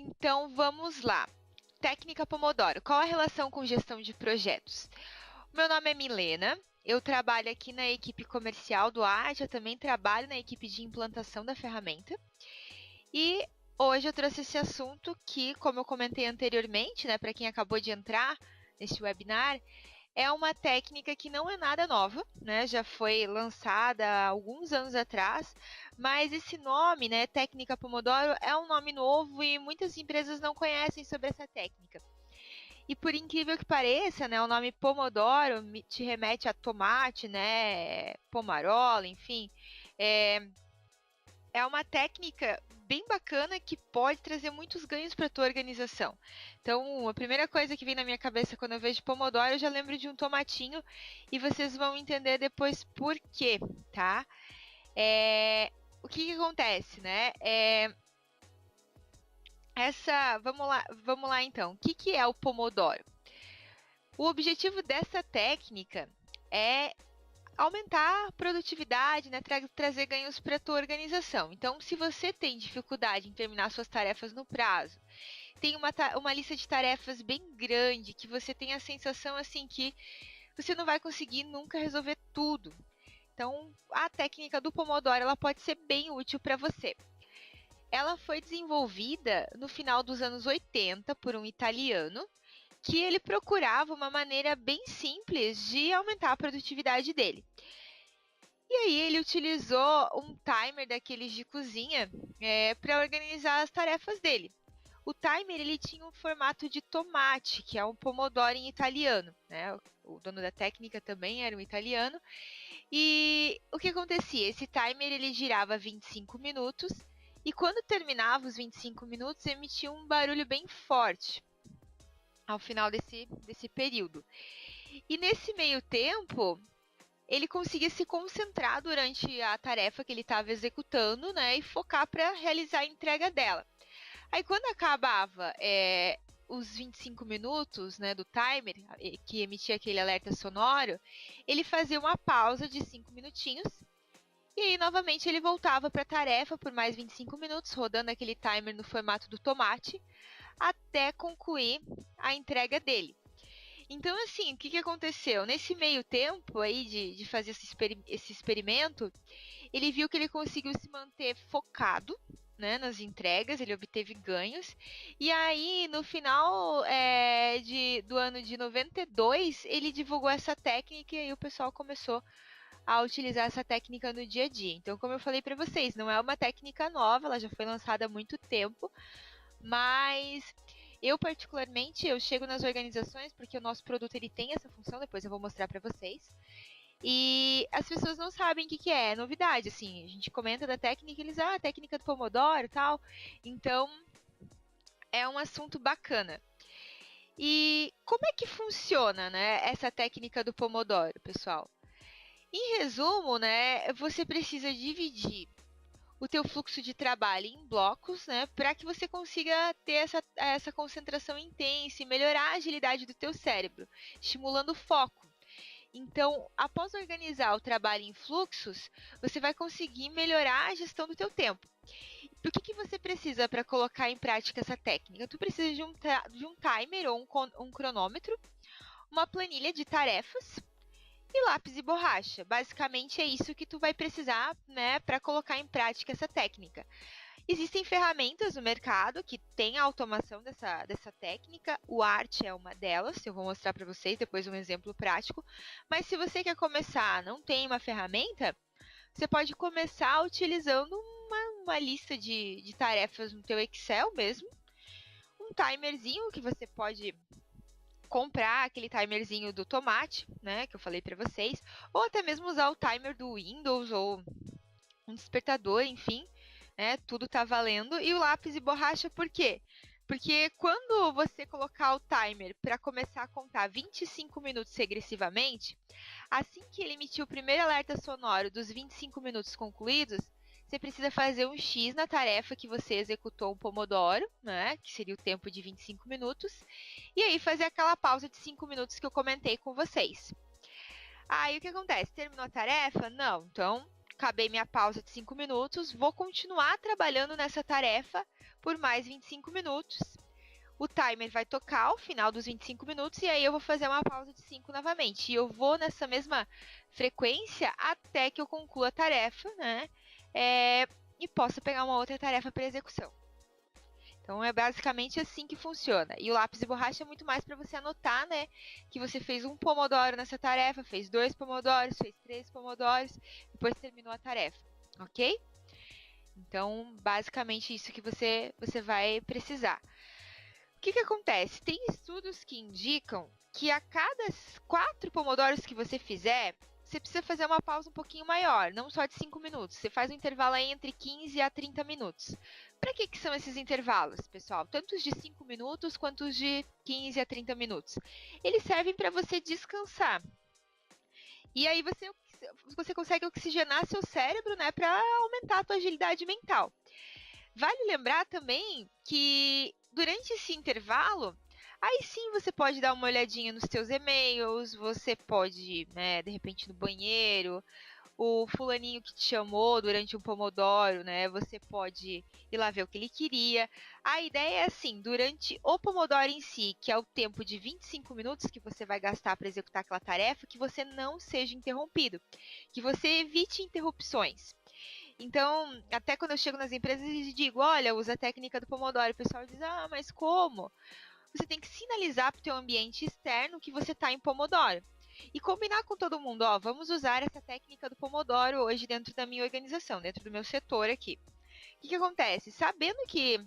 Então vamos lá. Técnica Pomodoro. Qual a relação com gestão de projetos? Meu nome é Milena. Eu trabalho aqui na equipe comercial do Arte, eu também trabalho na equipe de implantação da ferramenta. E hoje eu trouxe esse assunto que, como eu comentei anteriormente, né, para quem acabou de entrar neste webinar, é uma técnica que não é nada nova, né? Já foi lançada há alguns anos atrás, mas esse nome, né, técnica Pomodoro, é um nome novo e muitas empresas não conhecem sobre essa técnica. E por incrível que pareça, né, o nome Pomodoro te remete a tomate, né, pomarola, enfim. É uma técnica bem bacana que pode trazer muitos ganhos para a tua organização. Então, a primeira coisa que vem na minha cabeça quando eu vejo Pomodoro, eu já lembro de um tomatinho e vocês vão entender depois por quê, tá? O que acontece, né? Vamos lá então. O que é o Pomodoro? O objetivo dessa técnica é aumentar a produtividade, né, trazer ganhos para a tua organização. Então, se você tem dificuldade em terminar suas tarefas no prazo, tem uma lista de tarefas bem grande, que você tem a sensação assim que você não vai conseguir nunca resolver tudo. Então, a técnica do Pomodoro ela pode ser bem útil para você. Ela foi desenvolvida no final dos anos 80 por um italiano que ele procurava uma maneira bem simples de aumentar a produtividade dele. E aí ele utilizou um timer daqueles de cozinha para organizar as tarefas dele. O timer ele tinha um formato de tomate, que é um pomodoro em italiano, né? O dono da técnica também era um italiano. E o que acontecia? Esse timer ele girava 25 minutos e quando terminava os 25 minutos emitia um barulho bem forte ao final desse período. E nesse meio tempo, ele conseguia se concentrar durante a tarefa que ele estava executando, né, e focar para realizar a entrega dela. Aí quando acabava os 25 minutos, né, do timer, que emitia aquele alerta sonoro, ele fazia uma pausa de 5 minutinhos, e aí novamente ele voltava para a tarefa por mais 25 minutos, rodando aquele timer no formato do tomate, até concluir a entrega dele. Então, assim, o que aconteceu? Nesse meio tempo aí de fazer esse experimento, ele viu que ele conseguiu se manter focado, né, nas entregas, ele obteve ganhos. E aí, no final do ano de 92, ele divulgou essa técnica e aí o pessoal começou a utilizar essa técnica no dia a dia. Então, como eu falei para vocês, não é uma técnica nova, ela já foi lançada há muito tempo, mas eu particularmente, eu chego nas organizações porque o nosso produto ele tem essa função, depois eu vou mostrar para vocês. E as pessoas não sabem o que é novidade, assim, a gente comenta da técnica, eles, a técnica do Pomodoro e tal. Então, é um assunto bacana. E como é que funciona, né, essa técnica do Pomodoro, pessoal? Em resumo, né, você precisa dividir o teu fluxo de trabalho em blocos, né, para que você consiga ter essa concentração intensa e melhorar a agilidade do teu cérebro, estimulando o foco. Então, após organizar o trabalho em fluxos, você vai conseguir melhorar a gestão do teu tempo. O que você precisa para colocar em prática essa técnica? Tu precisa de um timer ou um cronômetro, uma planilha de tarefas, e lápis e borracha. Basicamente é isso que tu vai precisar, né, para colocar em prática essa técnica. Existem ferramentas no mercado que têm a automação dessa técnica. O Art é uma delas. Eu vou mostrar para vocês depois um exemplo prático. Mas se você quer começar, não tem uma ferramenta, você pode começar utilizando uma lista de tarefas no teu Excel mesmo. Um timerzinho que você pode comprar aquele timerzinho do tomate, né, que eu falei para vocês, ou até mesmo usar o timer do Windows ou um despertador, enfim, né, tudo tá valendo. E o lápis e borracha, por quê? Porque quando você colocar o timer para começar a contar 25 minutos regressivamente, assim que ele emitir o primeiro alerta sonoro dos 25 minutos concluídos, você precisa fazer um X na tarefa que você executou um Pomodoro, né, que seria o tempo de 25 minutos, e aí fazer aquela pausa de 5 minutos que eu comentei com vocês. Aí o que acontece? Terminou a tarefa? Não. Então, acabei minha pausa de 5 minutos, vou continuar trabalhando nessa tarefa por mais 25 minutos. O timer vai tocar ao final dos 25 minutos e aí eu vou fazer uma pausa de 5 novamente. E eu vou nessa mesma frequência até que eu conclua a tarefa, né? E possa pegar uma outra tarefa para execução. Então, é basicamente assim que funciona. E o lápis e borracha é muito mais para você anotar, né? Que você fez 1 pomodoro nessa tarefa, fez 2 pomodoros, fez 3 pomodoros, depois terminou a tarefa, ok? Então, basicamente isso que você vai precisar. O que acontece? Tem estudos que indicam que a cada 4 pomodoros que você fizer, você precisa fazer uma pausa um pouquinho maior, não só de 5 minutos. Você faz um intervalo aí entre 15 a 30 minutos. Para que são esses intervalos, pessoal? Tanto os de 5 minutos quanto os de 15 a 30 minutos. Eles servem para você descansar. E aí você consegue oxigenar seu cérebro, né, para aumentar a tua agilidade mental. Vale lembrar também que durante esse intervalo, aí sim você pode dar uma olhadinha nos seus e-mails, você pode, né, de repente no banheiro, o fulaninho que te chamou durante um pomodoro, né, você pode ir lá ver o que ele queria. A ideia é assim, durante o pomodoro em si, que é o tempo de 25 minutos que você vai gastar para executar aquela tarefa, que você não seja interrompido, que você evite interrupções. Então, até quando eu chego nas empresas e digo, olha, usa a técnica do Pomodoro, o pessoal diz, mas como? Você tem que sinalizar para o teu ambiente externo que você está em Pomodoro. E combinar com todo mundo, vamos usar essa técnica do Pomodoro hoje dentro da minha organização, dentro do meu setor aqui. O que acontece? Sabendo que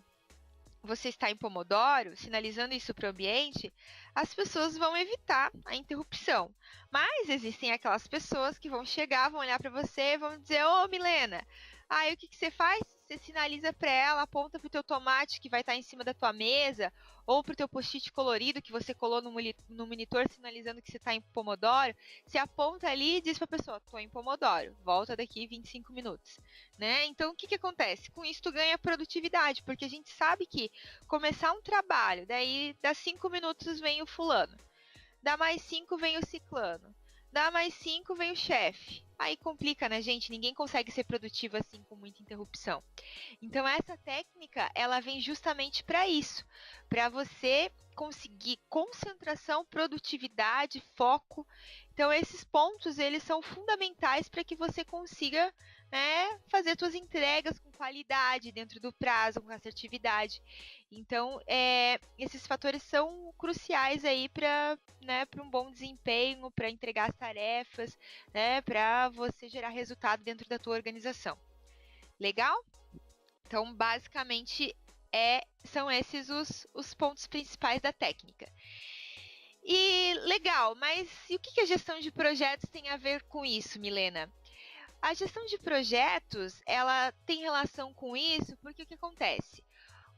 você está em Pomodoro, sinalizando isso para o ambiente, as pessoas vão evitar a interrupção. Mas existem aquelas pessoas que vão chegar, vão olhar para você e vão dizer, ô Milena, aí o que você faz? Você sinaliza para ela, aponta para o teu tomate que vai estar em cima da tua mesa, ou para o teu post-it colorido que você colou no monitor sinalizando que você está em Pomodoro, você aponta ali e diz para a pessoa, estou em Pomodoro, volta daqui 25 minutos. Né? Então, o que acontece? Com isso, tu ganha produtividade, porque a gente sabe que começar um trabalho, daí dá 5 minutos vem o fulano, dá mais 5 vem o ciclano, dá mais 5 vem o chefe. Aí complica, né, gente? Ninguém consegue ser produtivo assim com muita interrupção. Então, essa técnica, ela vem justamente para isso, para você conseguir concentração, produtividade, foco. Então, esses pontos, eles são fundamentais para que você consiga, né, fazer suas entregas com qualidade, dentro do prazo, com assertividade. Então, esses fatores são cruciais aí para, né, para um bom desempenho, para entregar as tarefas, né, para você gerar resultado dentro da tua organização. Legal? Então, basicamente, são esses os pontos principais da técnica. E legal, mas e o que a gestão de projetos tem a ver com isso, Milena? A gestão de projetos, ela tem relação com isso porque o que acontece?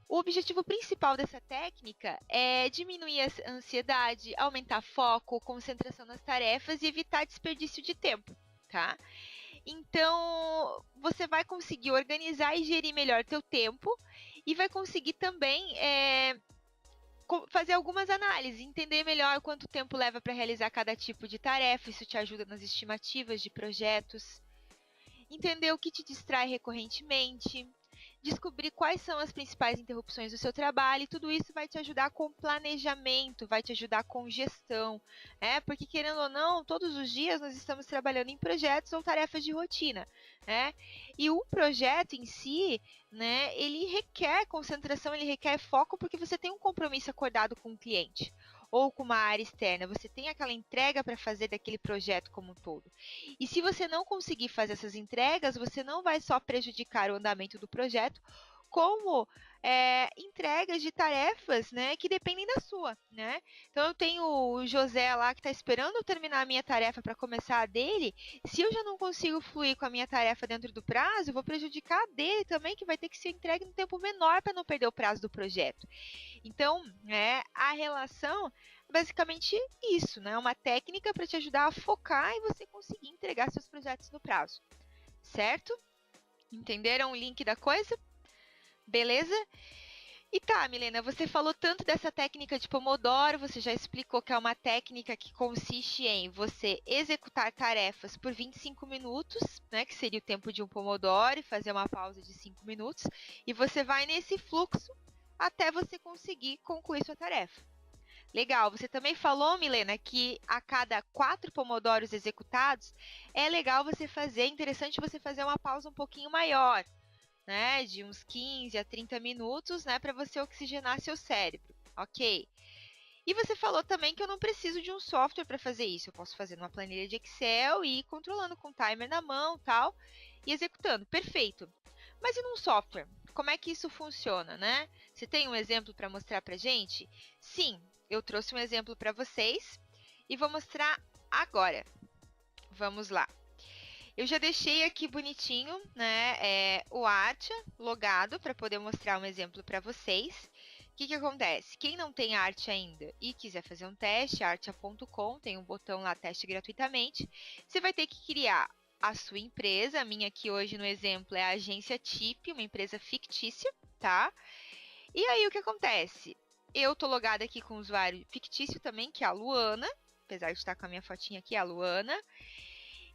O objetivo principal dessa técnica é diminuir a ansiedade, aumentar foco, concentração nas tarefas e evitar desperdício de tempo, tá? Então, você vai conseguir organizar e gerir melhor teu tempo e vai conseguir também fazer algumas análises, entender melhor quanto tempo leva para realizar cada tipo de tarefa, isso te ajuda nas estimativas de projetos, entender o que te distrai recorrentemente, descobrir quais são as principais interrupções do seu trabalho, e tudo isso vai te ajudar com planejamento, vai te ajudar com gestão, porque querendo ou não, todos os dias nós estamos trabalhando em projetos ou tarefas de rotina, né? E o projeto em si, né, ele requer concentração, ele requer foco, porque você tem um compromisso acordado com o cliente ou com uma área externa, você tem aquela entrega para fazer daquele projeto como um todo. E se você não conseguir fazer essas entregas, você não vai só prejudicar o andamento do projeto, como entregas de tarefas, né, que dependem da sua, né? Então eu tenho o José lá que está esperando eu terminar a minha tarefa para começar a dele. Se eu já não consigo fluir com a minha tarefa dentro do prazo, eu vou prejudicar a dele também, que vai ter que ser entregue no tempo menor para não perder o prazo do projeto. Então, a relação é basicamente isso, né? Uma técnica para te ajudar a focar e você conseguir entregar seus projetos no prazo, certo? Entenderam o link da coisa? Beleza? E tá, Milena, você falou tanto dessa técnica de Pomodoro, você já explicou que é uma técnica que consiste em você executar tarefas por 25 minutos, né, que seria o tempo de um Pomodoro, e fazer uma pausa de 5 minutos, e você vai nesse fluxo até você conseguir concluir sua tarefa. Legal, você também falou, Milena, que a cada 4 pomodoros executados, é legal você fazer, é interessante você fazer uma pausa um pouquinho maior, né, de uns 15 a 30 minutos, né, para você oxigenar seu cérebro, ok? E você falou também que eu não preciso de um software para fazer isso, eu posso fazer numa planilha de Excel e ir controlando com o timer na mão, tal, e executando, perfeito. Mas e num software? Como é que isso funciona, né? Você tem um exemplo para mostrar para gente? Sim, eu trouxe um exemplo para vocês e vou mostrar agora. Vamos lá. Eu já deixei aqui bonitinho, né, o Artia logado para poder mostrar um exemplo para vocês. O que acontece? Quem não tem Artia ainda e quiser fazer um teste, artia.com, tem um botão lá, teste gratuitamente. Você vai ter que criar a sua empresa. A minha aqui hoje no exemplo é a agência TIP, uma empresa fictícia, tá? E aí o que acontece? Eu tô logada aqui com o usuário fictício também, que é a Luana, apesar de estar com a minha fotinha aqui, a Luana.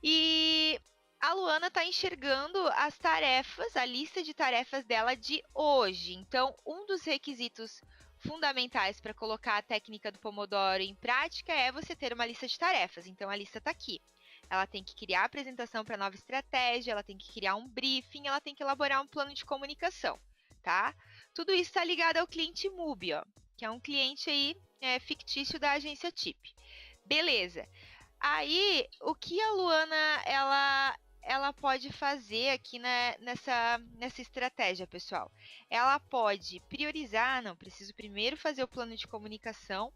E a Luana está enxergando as tarefas, a lista de tarefas dela de hoje. Então, um dos requisitos fundamentais para colocar a técnica do Pomodoro em prática é você ter uma lista de tarefas. Então, a lista está aqui. Ela tem que criar a apresentação para a nova estratégia, ela tem que criar um briefing, ela tem que elaborar um plano de comunicação, tá? Tudo isso está ligado ao cliente Mubi, ó, que é um cliente aí fictício da agência TIP. Beleza. Aí, o que a Luana ela pode fazer aqui, né, nessa estratégia, pessoal? Ela pode priorizar, não, preciso primeiro fazer o plano de comunicação,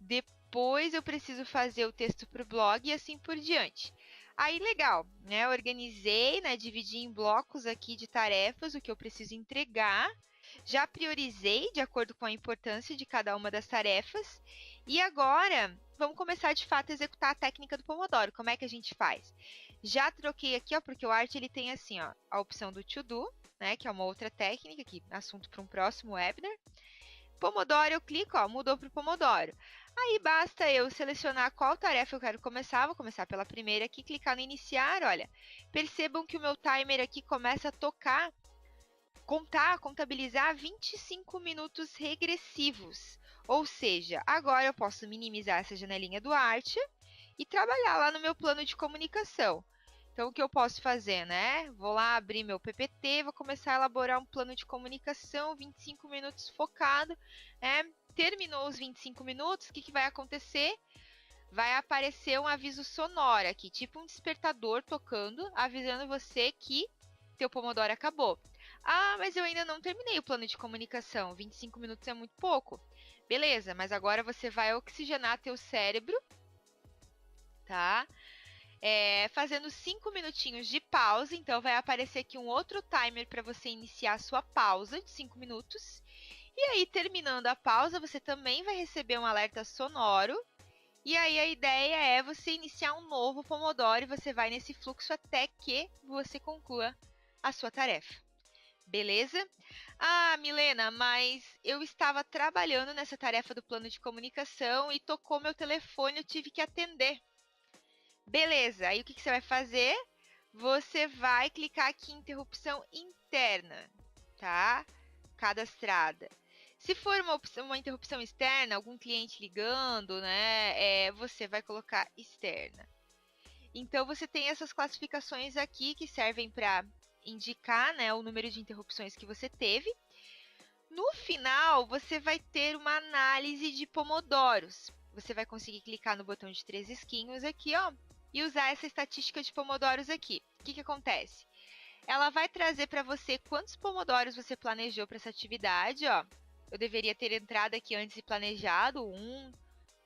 depois eu preciso fazer o texto para o blog e assim por diante. Aí, legal, né? Organizei, né? Dividi em blocos aqui de tarefas o que eu preciso entregar. Já priorizei de acordo com a importância de cada uma das tarefas. E agora, vamos começar de fato a executar a técnica do Pomodoro. Como é que a gente faz? Já troquei aqui, ó, porque o Art ele tem assim, ó, a opção do To Do, né? Que é uma outra técnica, que assunto para um próximo webinar. Pomodoro, eu clico, ó, mudou para o Pomodoro. Aí basta eu selecionar qual tarefa eu quero começar. Vou começar pela primeira aqui, clicar no iniciar, olha. Percebam que o meu timer aqui começa a tocar, contabilizar 25 minutos regressivos. Ou seja, agora eu posso minimizar essa janelinha do Art e trabalhar lá no meu plano de comunicação. Então, o que eu posso fazer, né? Vou lá abrir meu PPT, vou começar a elaborar um plano de comunicação, 25 minutos focado, né? Terminou os 25 minutos, o que vai acontecer? Vai aparecer um aviso sonoro aqui, tipo um despertador tocando, avisando você que teu Pomodoro acabou. Ah, mas eu ainda não terminei o plano de comunicação, 25 minutos é muito pouco. Beleza, mas agora você vai oxigenar teu cérebro, tá? Fazendo 5 minutinhos de pausa, então vai aparecer aqui um outro timer para você iniciar a sua pausa de 5 minutos. E aí, terminando a pausa, você também vai receber um alerta sonoro. E aí, a ideia é você iniciar um novo Pomodoro e você vai nesse fluxo até que você conclua a sua tarefa. Beleza? Ah, Milena, mas eu estava trabalhando nessa tarefa do plano de comunicação e tocou meu telefone, eu tive que atender. Beleza, aí o que você vai fazer? Você vai clicar aqui em interrupção interna, tá? Cadastrada. Se for uma interrupção externa, algum cliente ligando, né? Você vai colocar externa. Então, você tem essas classificações aqui que servem para indicar, né, o número de interrupções que você teve. No final, você vai ter uma análise de pomodoros. Você vai conseguir clicar no botão de 3 risquinhos aqui, ó, e usar essa estatística de pomodoros aqui. O que acontece? Ela vai trazer para você quantos pomodoros você planejou para essa atividade, ó. Eu deveria ter entrado aqui antes e planejado 1,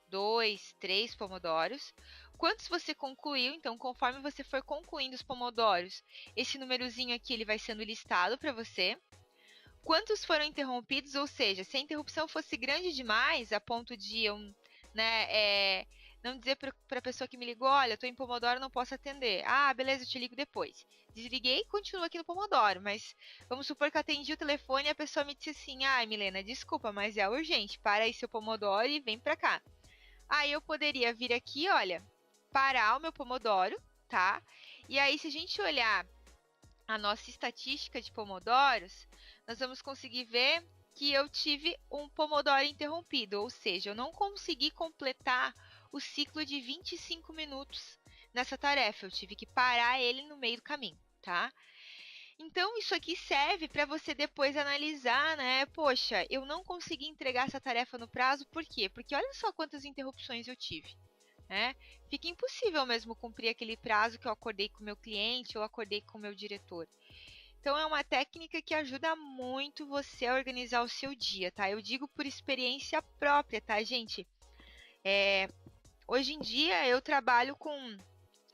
2, 3 pomodoros. Quantos você concluiu? Então, conforme você for concluindo os pomodoros, esse númerozinho aqui ele vai sendo listado para você. Quantos foram interrompidos? Ou seja, se a interrupção fosse grande demais, a ponto de eu, né, Não dizer para a pessoa que me ligou, olha, estou em Pomodoro, não posso atender. Ah, beleza, eu te ligo depois. Desliguei e continuo aqui no Pomodoro, mas vamos supor que eu atendi o telefone e a pessoa me disse assim, ah, Milena, desculpa, mas é urgente, para aí seu Pomodoro e vem para cá. Aí eu poderia vir aqui, olha, parar o meu Pomodoro, tá? E aí, se a gente olhar a nossa estatística de pomodoros, nós vamos conseguir ver que eu tive um pomodoro interrompido, ou seja, eu não consegui completar o ciclo de 25 minutos nessa tarefa, eu tive que parar ele no meio do caminho, tá? Então, isso aqui serve para você depois analisar, né? Poxa, eu não consegui entregar essa tarefa no prazo, por quê? Porque olha só quantas interrupções eu tive. Né? Fica impossível mesmo cumprir aquele prazo que eu acordei com o meu cliente ou acordei com o meu diretor. Então, é uma técnica que ajuda muito você a organizar o seu dia, tá? Eu digo por experiência própria, tá, gente? Hoje em dia, eu trabalho com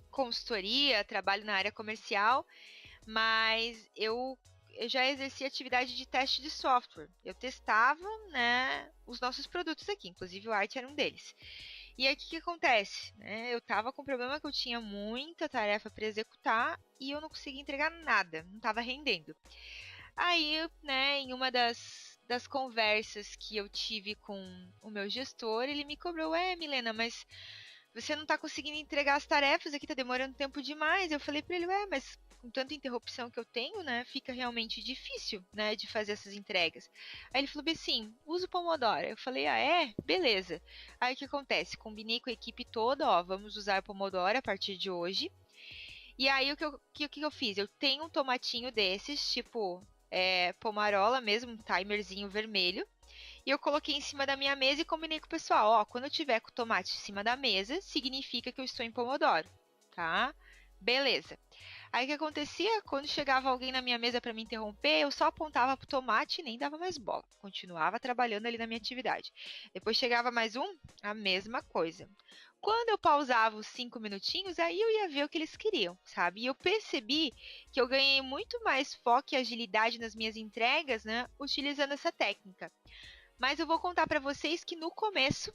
consultoria, trabalho na área comercial, mas eu já exerci atividade de teste de software. Eu testava, né, os nossos produtos aqui, inclusive o Art era um deles. E aí, o que acontece? Né? Eu tava com o problema que eu tinha muita tarefa para executar e eu não conseguia entregar nada, não estava rendendo. Aí, né, em uma das conversas que eu tive com o meu gestor, ele me cobrou, Milena, mas você não está conseguindo entregar as tarefas aqui, tá demorando tempo demais. Eu falei para ele, mas com tanta interrupção que eu tenho, né, fica realmente difícil, né, de fazer essas entregas. Aí ele falou bem assim, usa o Pomodoro. Eu falei, beleza. Aí o que acontece? Combinei com a equipe toda, vamos usar o Pomodoro a partir de hoje. E aí o que eu fiz? Eu tenho um tomatinho desses, tipo pomarola mesmo, um timerzinho vermelho. E eu coloquei em cima da minha mesa e combinei com o pessoal, quando eu tiver com o tomate em cima da mesa, significa que eu estou em Pomodoro, tá? Beleza. Aí o que acontecia? Quando chegava alguém na minha mesa para me interromper, eu só apontava pro tomate e nem dava mais bola. Continuava trabalhando ali na minha atividade. Depois chegava mais um, a mesma coisa. Quando eu pausava os 5 minutinhos, aí eu ia ver o que eles queriam, sabe? E eu percebi que eu ganhei muito mais foco e agilidade nas minhas entregas, né? Utilizando essa técnica. Mas eu vou contar para vocês que no começo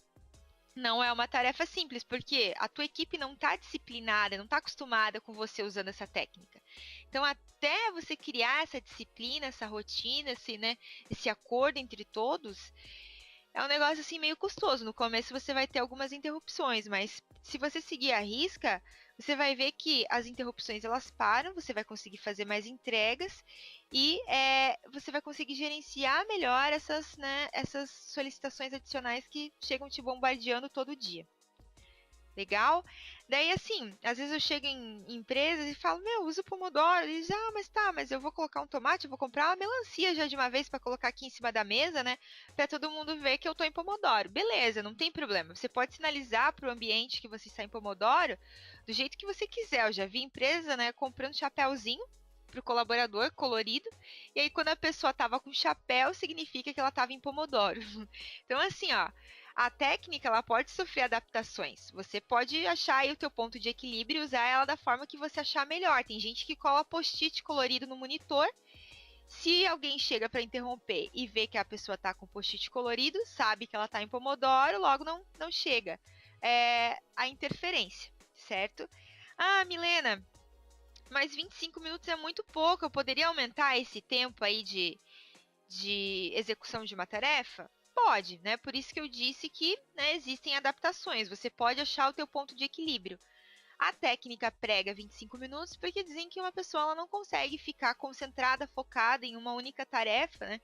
não é uma tarefa simples, porque a tua equipe não está disciplinada, não está acostumada com você usando essa técnica. Então, até você criar essa disciplina, essa rotina, esse acordo entre todos, é um negócio assim meio custoso. No começo você vai ter algumas interrupções, mas se você seguir a risca, você vai ver que as interrupções elas param, você vai conseguir fazer mais entregas e você vai conseguir gerenciar melhor essas solicitações adicionais que chegam te bombardeando todo dia. Legal? Daí, assim, às vezes eu chego em empresas e falo, usa o Pomodoro. Eles, mas eu vou colocar um tomate, eu vou comprar uma melancia já de uma vez para colocar aqui em cima da mesa, né? Para todo mundo ver que eu tô em Pomodoro. Beleza, não tem problema. Você pode sinalizar para o ambiente que você está em Pomodoro do jeito que você quiser. Eu já vi empresa, né, comprando chapéuzinho para o colaborador colorido. E aí, quando a pessoa tava com chapéu, significa que ela tava em Pomodoro. Então, assim, a técnica ela pode sofrer adaptações. Você pode achar aí o teu ponto de equilíbrio e usar ela da forma que você achar melhor. Tem gente que cola post-it colorido no monitor. Se alguém chega para interromper e vê que a pessoa está com post-it colorido, sabe que ela está em Pomodoro, logo não chega a interferência, certo? Ah, Milena, mas 25 minutos é muito pouco. Eu poderia aumentar esse tempo aí de execução de uma tarefa? Pode, né? Por isso que eu disse que, né, existem adaptações. Você pode achar o teu ponto de equilíbrio. A técnica prega 25 minutos porque dizem que uma pessoa ela não consegue ficar concentrada, focada em uma única tarefa, né,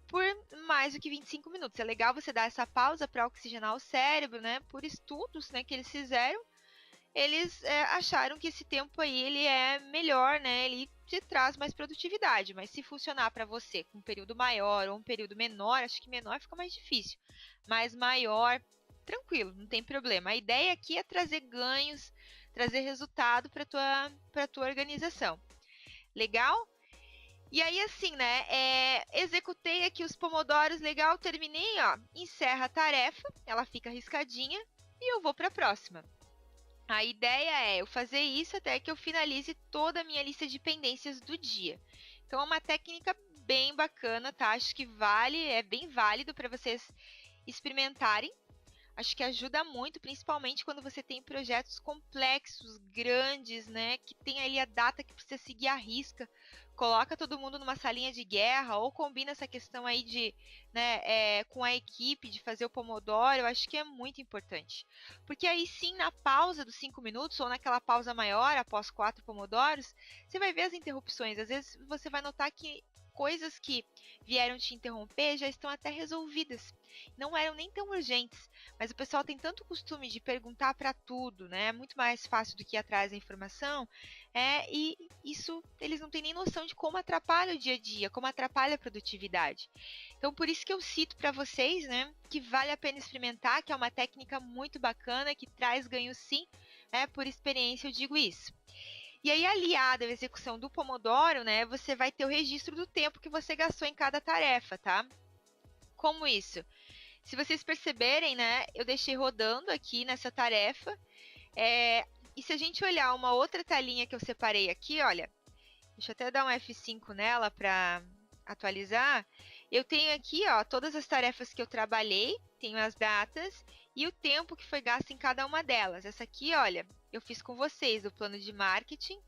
por mais do que 25 minutos. É legal você dar essa pausa para oxigenar o cérebro, né? Por estudos, né, que eles fizeram, eles acharam que esse tempo aí ele é melhor, né? Ele te traz mais produtividade, mas se funcionar para você com um período maior ou um período menor, acho que menor fica mais difícil, mas maior, tranquilo, não tem problema. A ideia aqui é trazer ganhos, trazer resultado para tua organização. Legal? E aí, assim, né? Executei aqui os pomodoros, legal, terminei, encerra a tarefa, ela fica riscadinha e eu vou para a próxima. A ideia é eu fazer isso até que eu finalize toda a minha lista de pendências do dia. Então é uma técnica bem bacana, tá? Acho que é bem válido para vocês experimentarem. Acho que ajuda muito, principalmente quando você tem projetos complexos, grandes, né? Que tem ali a data que precisa seguir à risca. Coloca todo mundo numa salinha de guerra ou combina essa questão aí de, né, com a equipe de fazer o Pomodoro. Eu acho que é muito importante. Porque aí sim, na pausa dos 5 minutos ou naquela pausa maior, após 4 Pomodoros, você vai ver as interrupções. Às vezes você vai notar que coisas que vieram te interromper já estão até resolvidas. Não eram nem tão urgentes, mas o pessoal tem tanto costume de perguntar para tudo, né? É muito mais fácil do que ir atrás da informação. E isso eles não têm nem noção de como atrapalha o dia a dia, como atrapalha a produtividade. Então, por isso que eu cito para vocês, né, que vale a pena experimentar, que é uma técnica muito bacana, que traz ganho sim, por experiência eu digo isso. E aí, aliado à execução do Pomodoro, né, você vai ter o registro do tempo que você gastou em cada tarefa, tá? Como isso? Se vocês perceberem, né, eu deixei rodando aqui nessa tarefa. E se a gente olhar uma outra telinha que eu separei aqui, olha, deixa eu até dar um F5 nela para atualizar. Eu tenho aqui, ó, todas as tarefas que eu trabalhei, tenho as datas e o tempo que foi gasto em cada uma delas. Essa aqui, olha, eu fiz com vocês, o plano de marketing.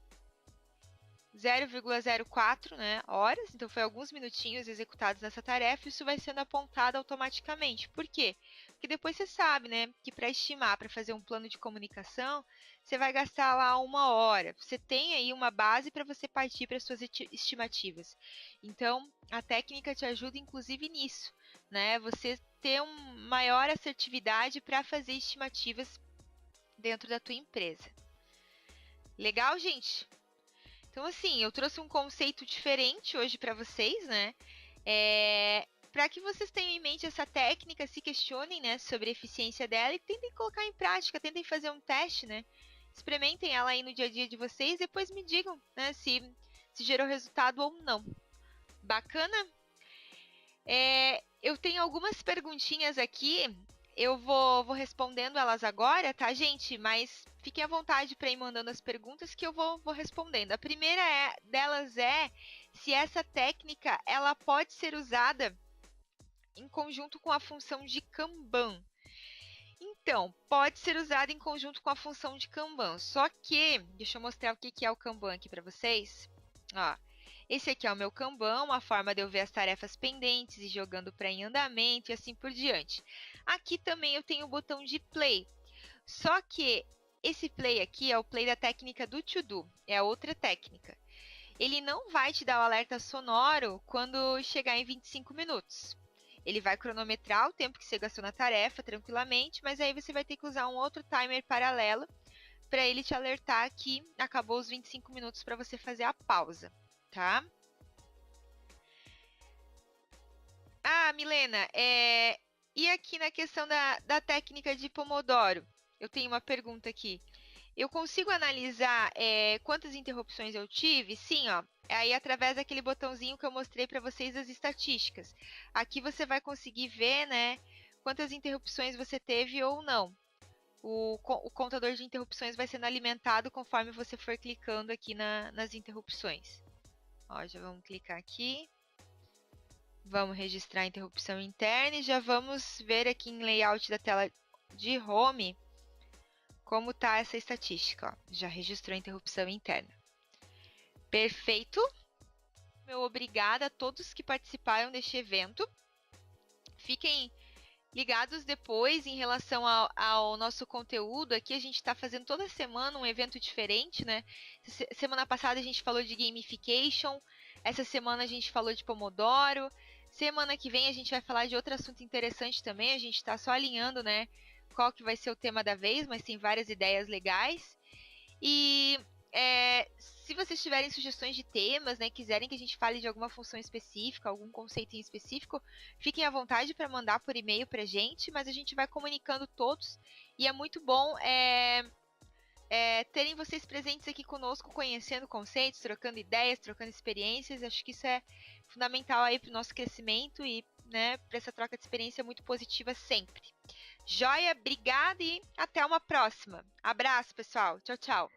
0,04, né, horas, então foi alguns minutinhos executados nessa tarefa, isso vai sendo apontado automaticamente. Por quê? Porque depois você sabe, né, que para estimar, para fazer um plano de comunicação, você vai gastar lá 1 hora. Você tem aí uma base para você partir para as suas estimativas. Então, a técnica te ajuda inclusive nisso, né, você ter uma maior assertividade para fazer estimativas dentro da tua empresa. Legal, gente? Então, assim, eu trouxe um conceito diferente hoje para vocês, né? Para que vocês tenham em mente essa técnica, se questionem, né, sobre a eficiência dela e tentem colocar em prática, tentem fazer um teste, né? Experimentem ela aí no dia a dia de vocês e depois me digam, né, se gerou resultado ou não. Bacana? Eu tenho algumas perguntinhas aqui. Eu vou respondendo elas agora, tá, gente? Mas fiquem à vontade para ir mandando as perguntas que eu vou respondendo. A primeira delas é se essa técnica ela pode ser usada em conjunto com a função de Kanban. Então, pode ser usada em conjunto com a função de Kanban. Só que, deixa eu mostrar o que é o Kanban aqui para vocês. Ó, esse aqui é o meu Kanban, uma forma de eu ver as tarefas pendentes e jogando para em andamento e assim por diante. Aqui também eu tenho o botão de play. Só que esse play aqui é o play da técnica do to do, é a outra técnica. Ele não vai te dar o alerta sonoro quando chegar em 25 minutos. Ele vai cronometrar o tempo que você gastou na tarefa tranquilamente, mas aí você vai ter que usar um outro timer paralelo para ele te alertar que acabou os 25 minutos para você fazer a pausa, tá? Ah, Milena, e aqui na questão da técnica de Pomodoro? Eu tenho uma pergunta aqui. Eu consigo analisar quantas interrupções eu tive? Sim, ó. Aí através daquele botãozinho que eu mostrei para vocês as estatísticas. Aqui você vai conseguir ver, né, quantas interrupções você teve ou não. O contador de interrupções vai sendo alimentado conforme você for clicando aqui nas interrupções. Ó, já vamos clicar aqui. Vamos registrar a interrupção interna e já vamos ver aqui em layout da tela de home como está essa estatística. Ó, já registrou a interrupção interna. Perfeito. Meu obrigada a todos que participaram deste evento. Fiquem ligados depois em relação ao nosso conteúdo. Aqui a gente está fazendo toda semana um evento diferente, né? Semana passada a gente falou de gamification, essa semana a gente falou de Pomodoro. Semana que vem a gente vai falar de outro assunto interessante também. A gente está só alinhando, né, qual que vai ser o tema da vez, mas tem várias ideias legais. E se vocês tiverem sugestões de temas, né, quiserem que a gente fale de alguma função específica, algum conceito em específico, fiquem à vontade para mandar por e-mail para a gente, mas a gente vai comunicando todos e é muito bom terem vocês presentes aqui conosco, conhecendo conceitos, trocando ideias, trocando experiências. Acho que isso é fundamental aí para o nosso crescimento e, né, para essa troca de experiência muito positiva sempre. Joia, obrigada e até uma próxima. Abraço, pessoal. Tchau, tchau.